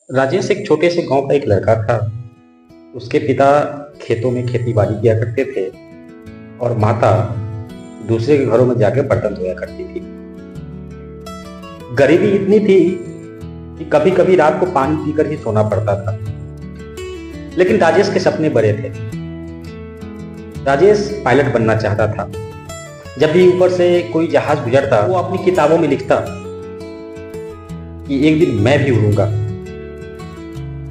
राजेश एक छोटे से गांव का एक लड़का था। उसके पिता खेतों में खेती बाड़ी किया करते थे और माता दूसरे के घरों में जाकर बर्तन धोया करती थी। गरीबी इतनी थी कि कभी कभी रात को पानी पीकर ही सोना पड़ता था। लेकिन राजेश के सपने बड़े थे। राजेश पायलट बनना चाहता था। जब भी ऊपर से कोई जहाज गुजरता वो अपनी किताबों में लिखता कि एक दिन मैं भी उड़ूंगा।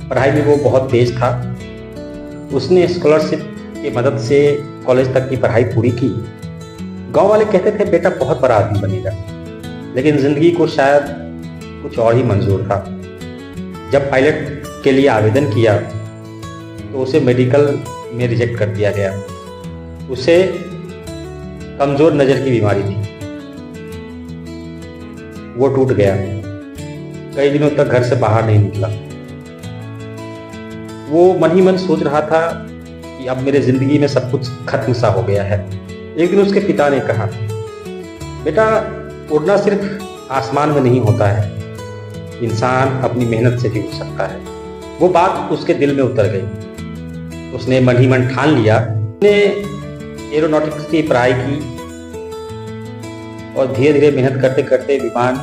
पढ़ाई में वो बहुत तेज था। उसने स्कॉलरशिप की मदद से कॉलेज तक की पढ़ाई पूरी की। गांव वाले कहते थे बेटा बहुत बड़ा आदमी बनेगा, लेकिन जिंदगी को शायद कुछ और ही मंजूर था। जब पायलट के लिए आवेदन किया तो उसे मेडिकल में रिजेक्ट कर दिया गया। उसे कमजोर नज़र की बीमारी थी। वो टूट गया। कई दिनों तक घर से बाहर नहीं निकला। वो मन ही मन सोच रहा था कि अब मेरे जिंदगी में सब कुछ खत्म सा हो गया है। एक दिन उसके पिता ने कहा, बेटा उड़ना सिर्फ आसमान में नहीं होता है, इंसान अपनी मेहनत से भी उड़ सकता है। वो बात उसके दिल में उतर गई। उसने मन ही मन ठान लिया। उसने एरोनॉटिक्स की पढ़ाई की और धीरे धीरे मेहनत करते करते विमान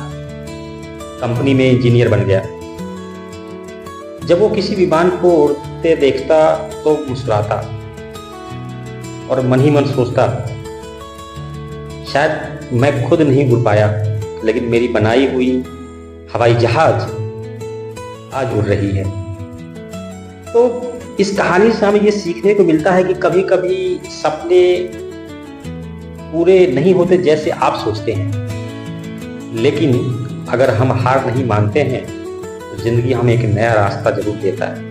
कंपनी में इंजीनियर बन गया। जब वो किसी विमान को उड़ते देखता तो मुस्कुराता और मन ही मन सोचता, शायद मैं खुद नहीं उड़ पाया, लेकिन मेरी बनाई हुई हवाई जहाज आज उड़ रही है। तो इस कहानी से हमें ये सीखने को मिलता है कि कभी कभी सपने पूरे नहीं होते जैसे आप सोचते हैं, लेकिन अगर हम हार नहीं मानते हैं तो जिंदगी हमें एक नया रास्ता जरूर देता है।